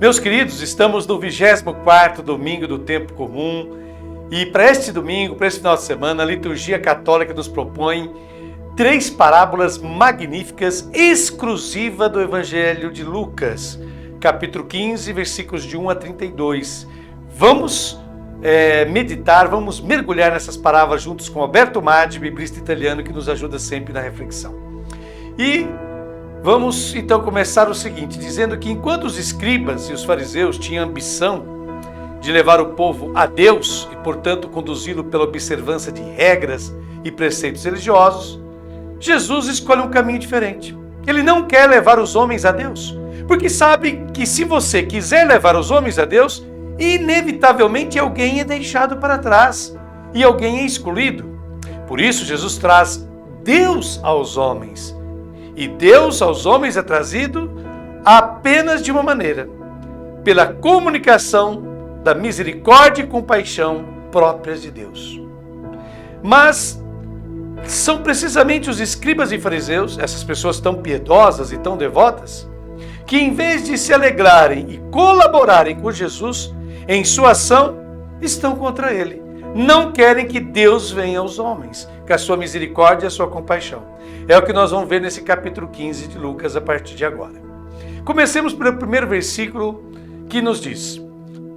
Meus queridos, estamos no 24º domingo do tempo comum e para este domingo, para este final de semana, a liturgia católica nos propõe 3 parábolas magníficas exclusivas do Evangelho de Lucas, capítulo 15, versículos de 1 a 32. Vamos meditar, vamos mergulhar nessas parábolas juntos com Alberto Maggi, biblista italiano, que nos ajuda sempre na reflexão. E vamos então começar o seguinte, dizendo que enquanto os escribas e os fariseus tinham ambição de levar o povo a Deus e, portanto, conduzi-lo pela observância de regras e preceitos religiosos, Jesus escolhe um caminho diferente. Ele não quer levar os homens a Deus, porque sabe que se você quiser levar os homens a Deus, inevitavelmente alguém é deixado para trás e alguém é excluído. Por isso, Jesus traz Deus aos homens. E Deus aos homens é trazido apenas de uma maneira, pela comunicação da misericórdia e compaixão próprias de Deus. Mas são precisamente os escribas e fariseus, essas pessoas tão piedosas e tão devotas, que em vez de se alegrarem e colaborarem com Jesus em sua ação, estão contra ele. Não querem que Deus venha aos homens, com a sua misericórdia e a sua compaixão. É o que nós vamos ver nesse capítulo 15 de Lucas a partir de agora. Comecemos pelo primeiro versículo que nos diz: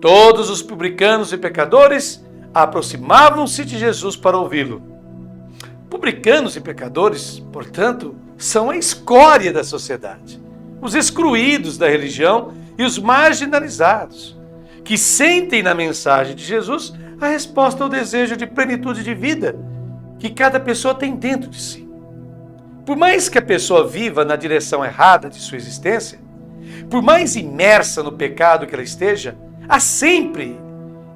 todos os publicanos e pecadores aproximavam-se de Jesus para ouvi-lo. Publicanos e pecadores, portanto, são a escória da sociedade, os excluídos da religião e os marginalizados, que sentem na mensagem de Jesus a resposta ao desejo de plenitude de vida que cada pessoa tem dentro de si. Por mais que a pessoa viva na direção errada de sua existência, por mais imersa no pecado que ela esteja, há sempre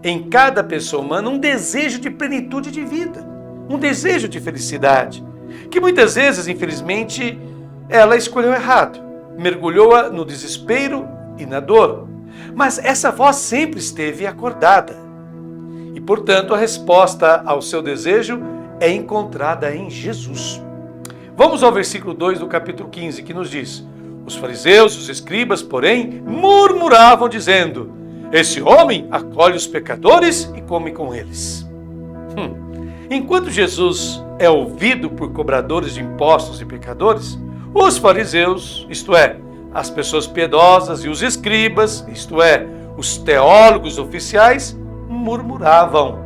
em cada pessoa humana um desejo de plenitude de vida, um desejo de felicidade, que muitas vezes, infelizmente, ela escolheu errado, mergulhou no desespero e na dor. Mas essa voz sempre esteve acordada. E, portanto, a resposta ao seu desejo é encontrada em Jesus. Vamos ao versículo 2 do capítulo 15, que nos diz: os fariseus, os escribas, porém, murmuravam, dizendo: esse homem acolhe os pecadores e come com eles. Enquanto Jesus é ouvido por cobradores de impostos e pecadores, os fariseus, isto é, as pessoas piedosas, e os escribas, isto é, os teólogos oficiais, murmuravam.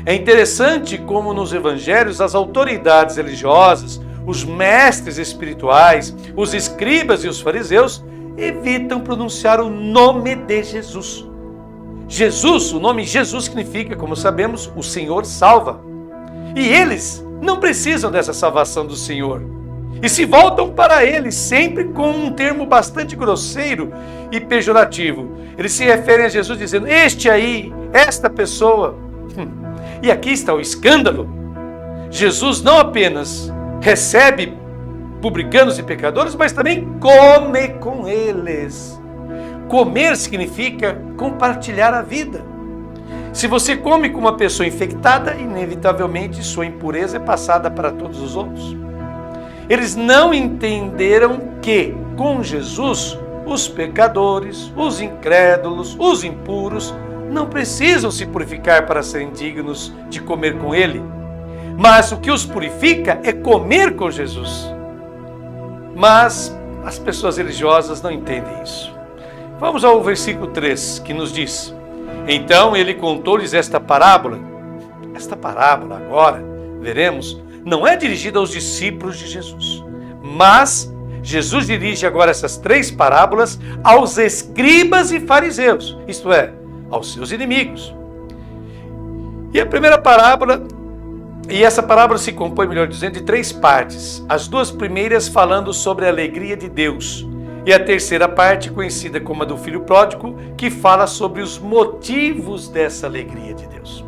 É interessante como nos evangelhos as autoridades religiosas, os mestres espirituais, os escribas e os fariseus evitam pronunciar o nome de Jesus. Jesus, o nome Jesus significa, como sabemos, o Senhor salva. E eles não precisam dessa salvação do Senhor. E se voltam para ele sempre com um termo bastante grosseiro e pejorativo. Eles se referem a Jesus dizendo: este aí, esta pessoa. E aqui está o escândalo. Jesus não apenas recebe publicanos e pecadores, mas também come com eles. Comer significa compartilhar a vida. Se você come com uma pessoa infectada, inevitavelmente sua impureza é passada para todos os outros. Eles não entenderam que, com Jesus, os pecadores, os incrédulos, os impuros, não precisam se purificar para serem dignos de comer com ele. Mas o que os purifica é comer com Jesus. Mas as pessoas religiosas não entendem isso. Vamos ao versículo 3, que nos diz: então ele contou-lhes esta parábola. Esta parábola, agora, veremos, não é dirigida aos discípulos de Jesus. Mas Jesus dirige agora essas 3 parábolas aos escribas e fariseus, isto é, aos seus inimigos. E a primeira parábola, e essa parábola se compõe, melhor dizendo, de 3 partes. As 2 primeiras falando sobre a alegria de Deus. E a terceira parte, conhecida como a do filho pródigo, que fala sobre os motivos dessa alegria de Deus.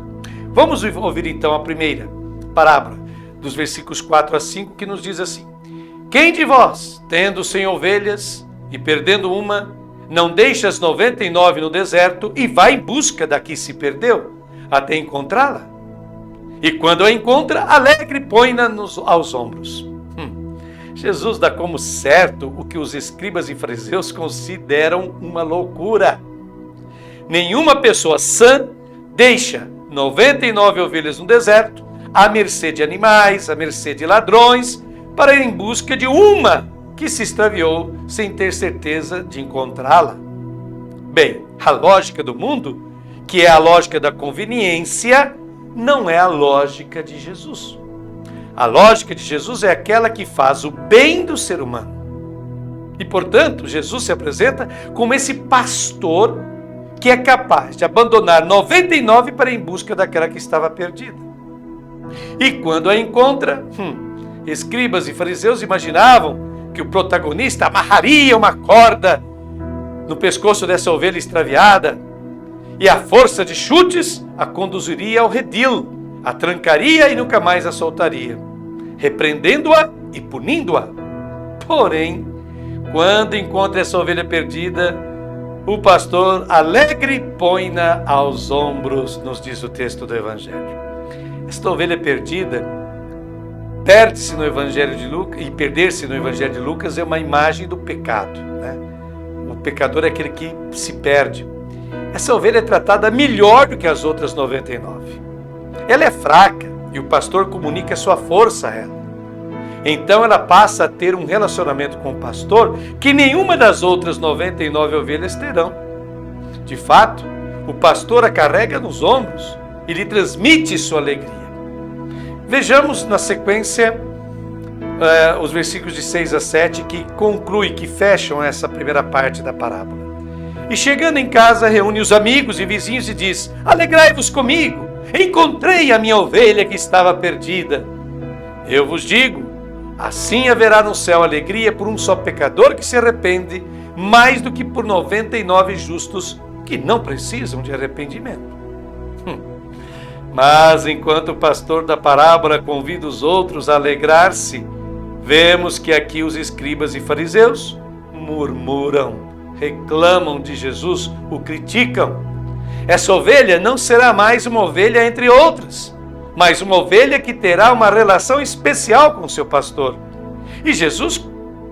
Vamos ouvir então a primeira parábola, dos versículos 4 a 5, que nos diz assim: quem de vós, tendo 100 ovelhas e perdendo uma, não deixa as 99 no deserto e vai em busca da que se perdeu, até encontrá-la? E quando a encontra, alegre põe-na aos ombros. Jesus dá como certo o que os escribas e fariseus consideram uma loucura. Nenhuma pessoa sã deixa 99 ovelhas no deserto, à mercê de animais, à mercê de ladrões, para ir em busca de uma que se extraviou sem ter certeza de encontrá-la. Bem, a lógica do mundo, que é a lógica da conveniência, não é a lógica de Jesus. A lógica de Jesus é aquela que faz o bem do ser humano. E, portanto, Jesus se apresenta como esse pastor que é capaz de abandonar 99 para ir em busca daquela que estava perdida. E quando a encontra, escribas e fariseus imaginavam que o protagonista amarraria uma corda no pescoço dessa ovelha extraviada e a força de chutes a conduziria ao redil, a trancaria e nunca mais a soltaria, repreendendo-a e punindo-a. Porém, quando encontra essa ovelha perdida, o pastor alegre põe-na aos ombros, nos diz o texto do Evangelho. Esta ovelha perdida perde-se no Evangelho de Lucas, e perder-se no Evangelho de Lucas é uma imagem do pecado, né? O pecador é aquele que se perde. Essa ovelha é tratada melhor do que as outras 99. Ela é fraca e o pastor comunica sua força a ela. Então ela passa a ter um relacionamento com o pastor que nenhuma das outras 99 ovelhas terão. De fato, o pastor a carrega nos ombros e lhe transmite sua alegria. Vejamos na sequência os versículos de 6 a 7 que concluem, que fecham essa primeira parte da parábola. E chegando em casa, reúne os amigos e vizinhos e diz: alegrai-vos comigo, encontrei a minha ovelha que estava perdida. Eu vos digo, assim haverá no céu alegria por um só pecador que se arrepende, mais do que por 99 justos que não precisam de arrependimento. Mas enquanto o pastor da parábola convida os outros a alegrar-se, vemos que aqui os escribas e fariseus murmuram, reclamam de Jesus, o criticam. Essa ovelha não será mais uma ovelha entre outras, mas uma ovelha que terá uma relação especial com o seu pastor. E Jesus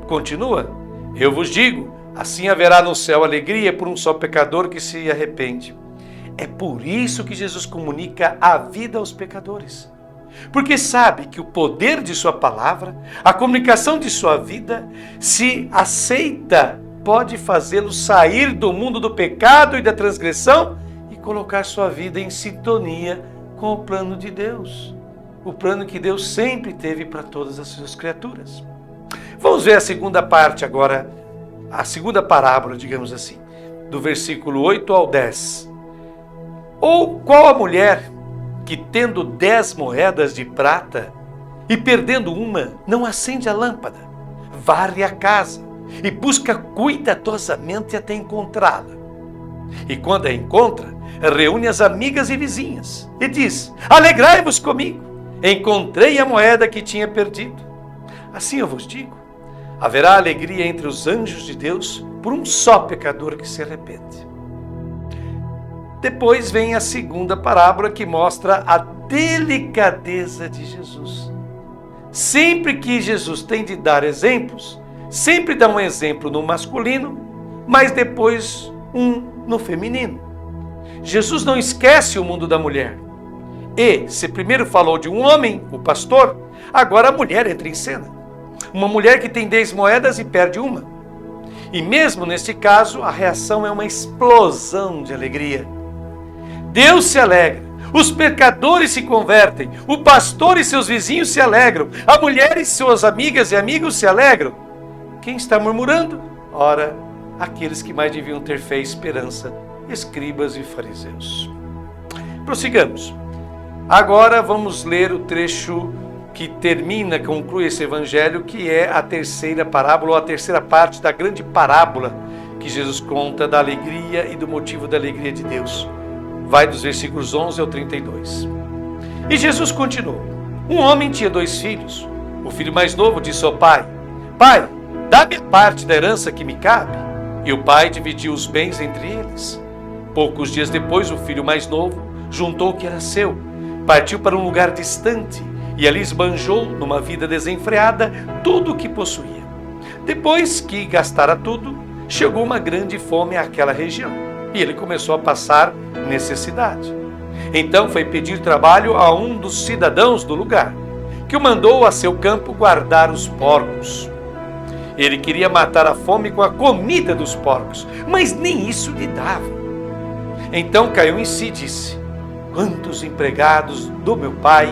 continua: eu vos digo, assim haverá no céu alegria por um só pecador que se arrepende. É por isso que Jesus comunica a vida aos pecadores. Porque sabe que o poder de sua palavra, a comunicação de sua vida, se aceita, pode fazê-lo sair do mundo do pecado e da transgressão e colocar sua vida em sintonia com o plano de Deus. O plano que Deus sempre teve para todas as suas criaturas. Vamos ver a segunda parte agora, a segunda parábola, digamos assim, do versículo 8 ao 10. Ou qual a mulher que, tendo 10 moedas de prata e perdendo uma, não acende a lâmpada, varre a casa e busca cuidadosamente até encontrá-la? E quando a encontra, reúne as amigas e vizinhas e diz: alegrai-vos comigo, encontrei a moeda que tinha perdido. Assim eu vos digo, haverá alegria entre os anjos de Deus por um só pecador que se arrepende. Depois vem a segunda parábola que mostra a delicadeza de Jesus. Sempre que Jesus tem de dar exemplos, sempre dá um exemplo no masculino, mas depois um no feminino. Jesus não esquece o mundo da mulher. E, se primeiro falou de um homem, o pastor, agora a mulher entra em cena. Uma mulher que tem 10 moedas e perde uma. E mesmo neste caso, a reação é uma explosão de alegria. Deus se alegra, os pecadores se convertem, o pastor e seus vizinhos se alegram, a mulher e suas amigas e amigos se alegram. Quem está murmurando? Ora, aqueles que mais deviam ter fé e esperança, escribas e fariseus. Prossigamos. Agora vamos ler o trecho que conclui esse evangelho, que é a terceira parábola, ou a terceira parte da grande parábola que Jesus conta da alegria e do motivo da alegria de Deus. Vai dos versículos 11 ao 32. E Jesus continuou: um homem tinha 2 filhos. O filho mais novo disse ao pai: pai, dá-me a parte da herança que me cabe. E o pai dividiu os bens entre eles. Poucos dias depois, o filho mais novo juntou o que era seu, partiu para um lugar distante e ali esbanjou, numa vida desenfreada, tudo o que possuía. Depois que gastara tudo, chegou uma grande fome àquela região e ele começou a passar necessidade. Então foi pedir trabalho a um dos cidadãos do lugar, que o mandou a seu campo guardar os porcos. Ele queria matar a fome com a comida dos porcos, mas nem isso lhe dava. Então caiu em si e disse: quantos empregados do meu pai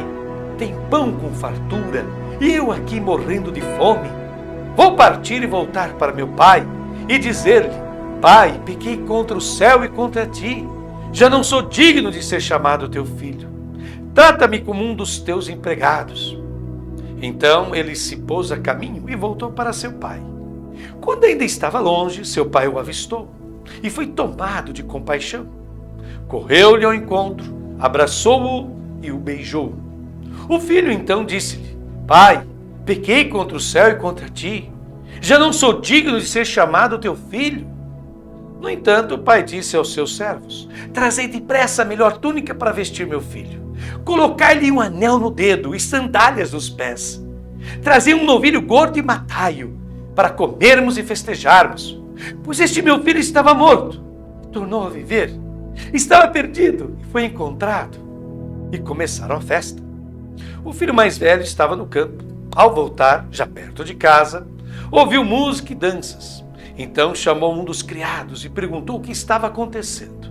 têm pão com fartura e eu aqui morrendo de fome? Vou partir e voltar para meu pai e dizer-lhe: pai, pequei contra o céu e contra ti. Já não sou digno de ser chamado teu filho. Trata-me como um dos teus empregados. Então ele se pôs a caminho e voltou para seu pai. Quando ainda estava longe, seu pai o avistou e foi tomado de compaixão. Correu-lhe ao encontro, abraçou-o e o beijou. O filho então disse-lhe: pai, pequei contra o céu e contra ti. Já não sou digno de ser chamado teu filho. No entanto, o pai disse aos seus servos: trazei depressa a melhor túnica para vestir meu filho. Colocai-lhe um anel no dedo e sandálias nos pés. Trazei um novilho gordo e matai-o, para comermos e festejarmos. Pois este meu filho estava morto, tornou a viver. Estava perdido e foi encontrado. E começaram a festa. O filho mais velho estava no campo. Ao voltar, já perto de casa, ouviu música e danças. Então chamou um dos criados e perguntou o que estava acontecendo.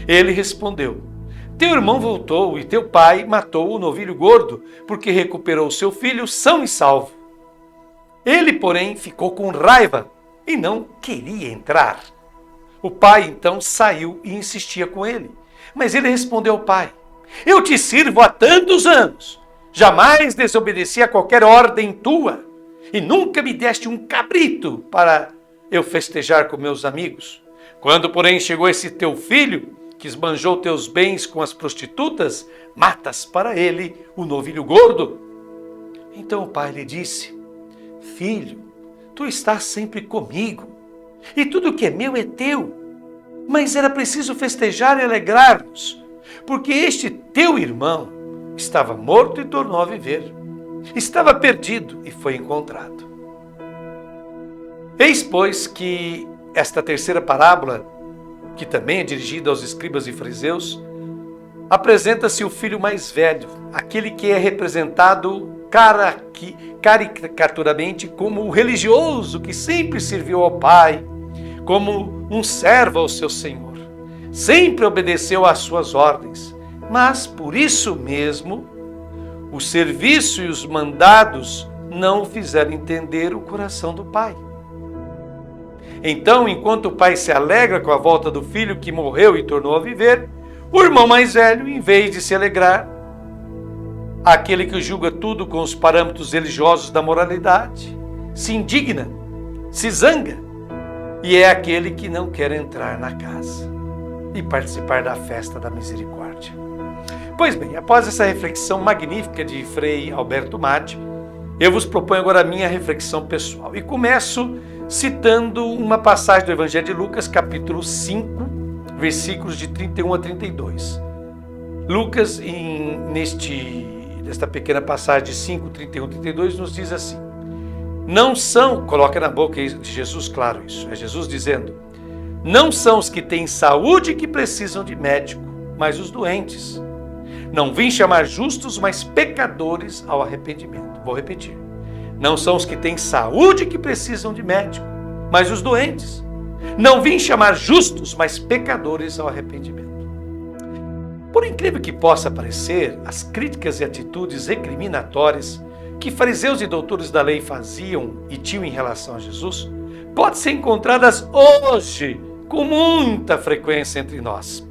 Ele respondeu: teu irmão voltou e teu pai matou o novilho gordo, porque recuperou seu filho são e salvo. Ele, porém, ficou com raiva e não queria entrar. O pai então saiu e insistia com ele. Mas ele respondeu ao pai: eu te sirvo há tantos anos, jamais desobedeci a qualquer ordem tua, e nunca me deste um cabrito para eu festejar com meus amigos. Quando, porém, chegou esse teu filho, que esbanjou teus bens com as prostitutas, matas para ele o novilho gordo. Então o pai lhe disse: filho, tu estás sempre comigo, e tudo que é meu é teu. Mas era preciso festejar e alegrar-nos, porque este teu irmão estava morto e tornou a viver. Estava perdido e foi encontrado. Eis, pois, que esta terceira parábola, que também é dirigida aos escribas e fariseus, apresenta-se o filho mais velho, aquele que é representado caricaturamente como o religioso que sempre serviu ao pai, como um servo ao seu senhor. Sempre obedeceu às suas ordens, mas por isso mesmo o serviço e os mandados não o fizeram entender o coração do pai. Então, enquanto o pai se alegra com a volta do filho que morreu e tornou a viver, o irmão mais velho, em vez de se alegrar, aquele que julga tudo com os parâmetros religiosos da moralidade, se indigna, se zanga, e é aquele que não quer entrar na casa e participar da festa da misericórdia. Pois bem, após essa reflexão magnífica de Frei Alberto Maggi, eu vos proponho agora a minha reflexão pessoal. E começo citando uma passagem do Evangelho de Lucas, capítulo 5, versículos de 31 a 32. Lucas, nesta pequena passagem de 5, 31 a 32, nos diz assim: não são, coloca na boca de Jesus, claro isso, é Jesus dizendo: não são os que têm saúde que precisam de médico, mas os doentes. Não vim chamar justos, mas pecadores ao arrependimento. Vou repetir. Não são os que têm saúde que precisam de médico, mas os doentes. Não vim chamar justos, mas pecadores ao arrependimento. Por incrível que possa parecer, as críticas e atitudes recriminatórias que fariseus e doutores da lei faziam e tinham em relação a Jesus, podem ser encontradas hoje com muita frequência entre nós.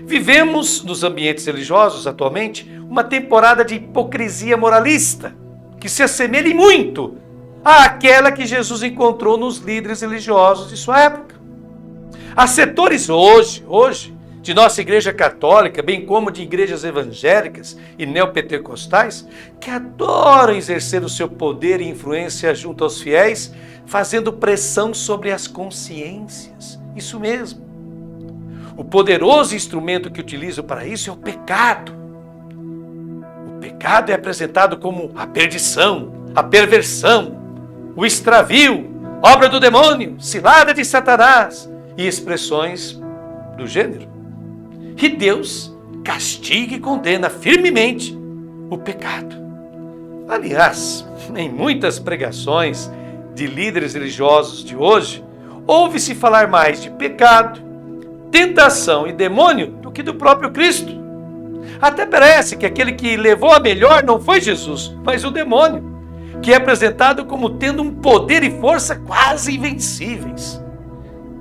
Vivemos nos ambientes religiosos atualmente uma temporada de hipocrisia moralista que se assemelha muito àquela que Jesus encontrou nos líderes religiosos de sua época. Há setores hoje de nossa igreja católica, bem como de igrejas evangélicas e neopentecostais, que adoram exercer o seu poder e influência junto aos fiéis, fazendo pressão sobre as consciências. Isso mesmo. O poderoso instrumento que utilizam para isso é o pecado. O pecado é apresentado como a perdição, a perversão, o extravio, obra do demônio, cilada de Satanás e expressões do gênero. E Deus castiga e condena firmemente o pecado. Aliás, em muitas pregações de líderes religiosos de hoje, ouve-se falar mais de pecado, tentação e demônio do que do próprio Cristo. Até parece que aquele que levou a melhor não foi Jesus, mas o demônio, que é apresentado como tendo um poder e força quase invencíveis.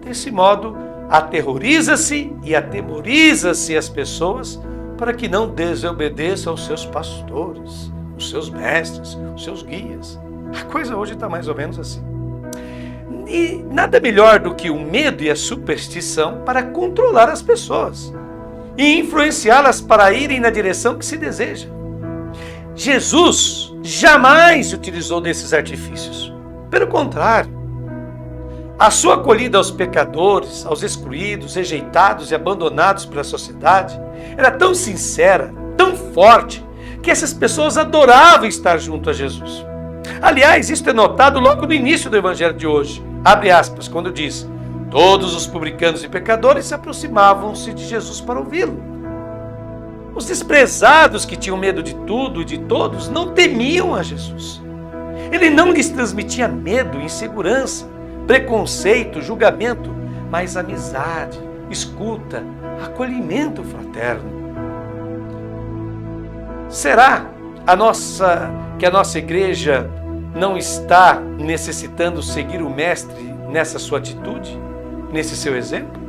Desse modo, aterroriza-se e atemoriza-se as pessoas para que não desobedeçam aos seus pastores, os seus mestres, os seus guias. A coisa hoje está mais ou menos assim. E nada melhor do que o medo e a superstição para controlar as pessoas e influenciá-las para irem na direção que se deseja. Jesus jamais utilizou desses artifícios. Pelo contrário, a sua acolhida aos pecadores, aos excluídos, rejeitados e abandonados pela sociedade era tão sincera, tão forte, que essas pessoas adoravam estar junto a Jesus. Aliás, isso é notado logo no início do evangelho de hoje. Abre aspas, quando diz: todos os publicanos e pecadores se aproximavam-se de Jesus para ouvi-lo. Os desprezados, que tinham medo de tudo e de todos, não temiam a Jesus. Ele não lhes transmitia medo, insegurança, preconceito, julgamento, mas amizade, escuta, acolhimento fraterno. Será que a nossa igreja não está necessitando seguir o Mestre nessa sua atitude, nesse seu exemplo?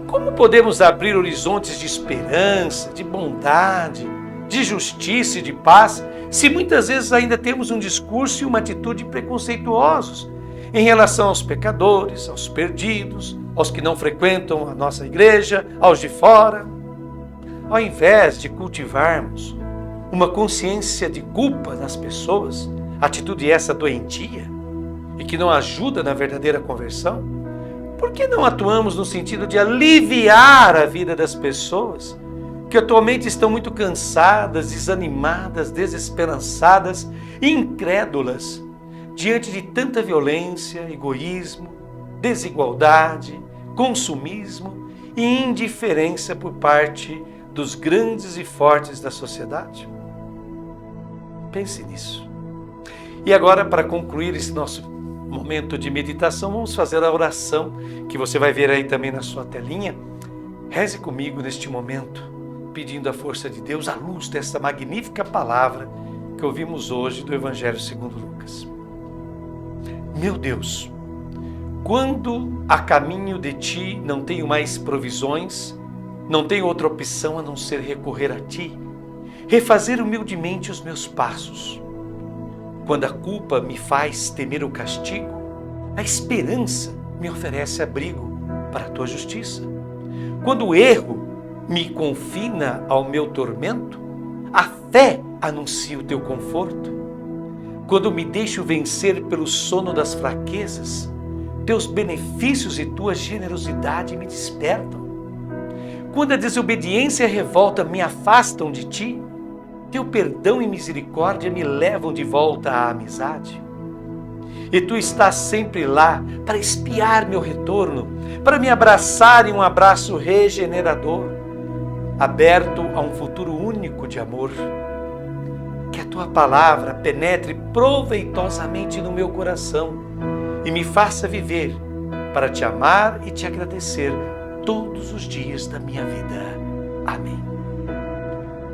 Como podemos abrir horizontes de esperança, de bondade, de justiça e de paz, se muitas vezes ainda temos um discurso e uma atitude preconceituosos em relação aos pecadores, aos perdidos, aos que não frequentam a nossa igreja, aos de fora? Ao invés de cultivarmos uma consciência de culpa nas pessoas, atitude essa doentia e que não ajuda na verdadeira conversão, por que não atuamos no sentido de aliviar a vida das pessoas que atualmente estão muito cansadas, desanimadas, desesperançadas e incrédulas diante de tanta violência, egoísmo, desigualdade, consumismo e indiferença por parte dos grandes e fortes da sociedade? Pense nisso. E agora, para concluir esse nosso momento de meditação, vamos fazer a oração que você vai ver aí também na sua telinha. Reze comigo neste momento, pedindo a força de Deus à luz dessa magnífica palavra que ouvimos hoje do Evangelho segundo Lucas. Meu Deus, quando a caminho de Ti não tenho mais provisões, não tenho outra opção a não ser recorrer a Ti, refazer humildemente os meus passos. Quando a culpa me faz temer o castigo, a esperança me oferece abrigo para a Tua justiça. Quando o erro me confina ao meu tormento, a fé anuncia o Teu conforto. Quando me deixo vencer pelo sono das fraquezas, Teus benefícios e Tua generosidade me despertam. Quando a desobediência e a revolta me afastam de Ti, Teu perdão e misericórdia me levam de volta à amizade. E Tu estás sempre lá para espiar meu retorno, para me abraçar em um abraço regenerador, aberto a um futuro único de amor. Que a Tua palavra penetre proveitosamente no meu coração e me faça viver para Te amar e Te agradecer todos os dias da minha vida. Amém.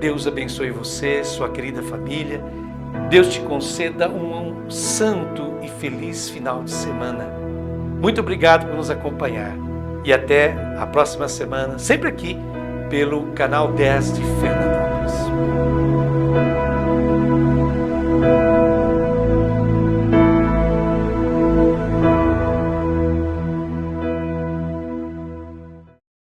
Deus abençoe você, sua querida família. Deus te conceda um santo e feliz final de semana. Muito obrigado por nos acompanhar. E até a próxima semana, sempre aqui pelo canal 10 de Fernandópolis.